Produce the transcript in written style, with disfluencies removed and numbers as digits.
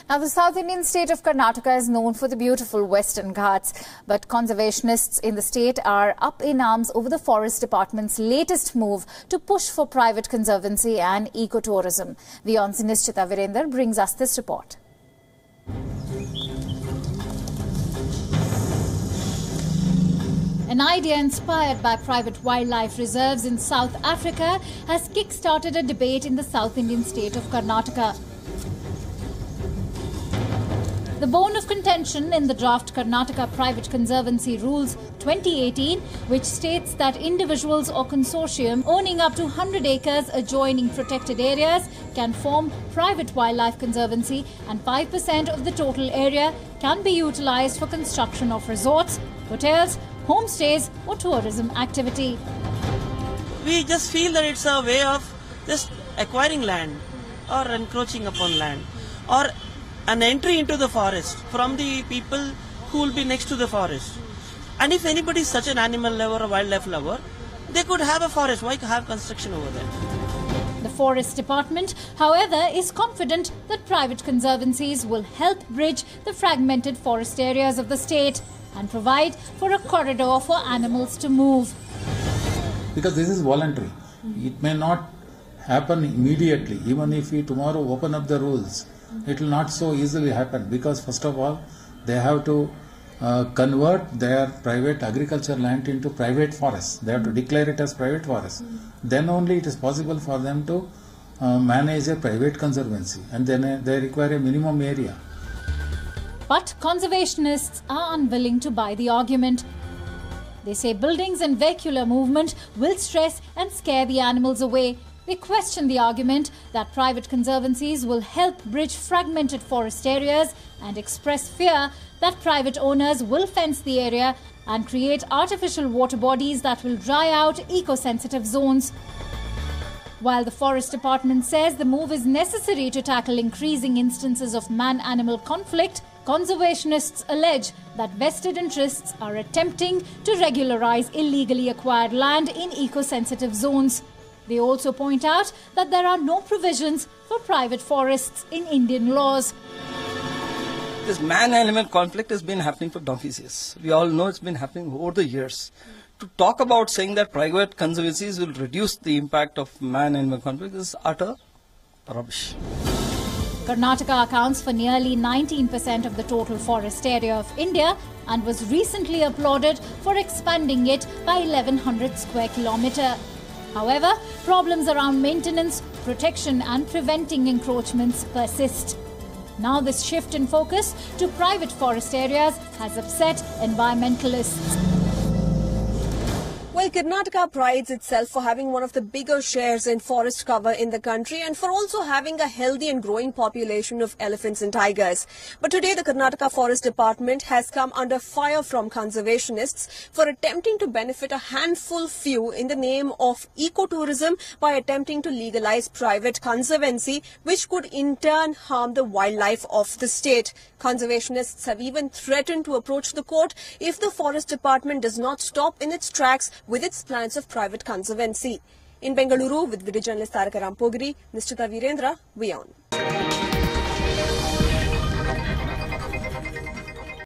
Now, the South Indian state of Karnataka is known for the beautiful Western Ghats, but conservationists in the state are up in arms over the Forest Department's latest move to push for private conservancy and ecotourism. WION's Nishchita Virender brings us this report. An idea inspired by private wildlife reserves in South Africa has kick-started a debate in the South Indian state of Karnataka. The bone of contention in the draft Karnataka Private Conservancy Rules 2018, which states that individuals or consortium owning up to 100 acres adjoining protected areas can form private wildlife conservancy, and 5% of the total area can be utilized for construction of resorts, hotels, homestays or tourism activity. We just feel that it's a way of just acquiring land or encroaching upon land, or an entry into the forest from the people who will be next to the forest. And if anybody is such an animal lover or wildlife lover, they could have a forest. Why have construction over there? The Forest Department, however, is confident that private conservancies will help bridge the fragmented forest areas of the state and provide for a corridor for animals to move. Because this is voluntary. It may not happen immediately. Even if we tomorrow open up the rules, it will not so easily happen, because first of all they have to convert their private agriculture land into private forests. They have to declare it as private forest. Then only it is possible for them to manage a private conservancy, and then they require a minimum area. But conservationists are unwilling to buy the argument. They say buildings and vehicular movement will stress and scare the animals away. They question the argument that private conservancies will help bridge fragmented forest areas and express fear that private owners will fence the area and create artificial water bodies that will dry out eco-sensitive zones. While the Forest Department says the move is necessary to tackle increasing instances of man-animal conflict, conservationists allege that vested interests are attempting to regularize illegally acquired land in eco-sensitive zones. They also point out that there are no provisions for private forests in Indian laws. This man-animal conflict has been happening for donkeys years. We all know it's been happening over the years. To talk about saying that private conservancies will reduce the impact of man-animal conflict is utter rubbish. Karnataka accounts for nearly 19% of the total forest area of India and was recently applauded for expanding it by 1100 square kilometre. However, problems around maintenance, protection and preventing encroachments persist. Now this shift in focus to private forest areas has upset environmentalists. Well, Karnataka prides itself for having one of the bigger shares in forest cover in the country and for also having a healthy and growing population of elephants and tigers. But today the Karnataka Forest Department has come under fire from conservationists for attempting to benefit a handful few in the name of ecotourism by attempting to legalize private conservancy, which could in turn harm the wildlife of the state. Conservationists have even threatened to approach the court if the Forest Department does not stop in its tracks with its plans of private conservancy. In Bengaluru, with video journalist Taraka Rampogiri, Nishchita Virendra, WION.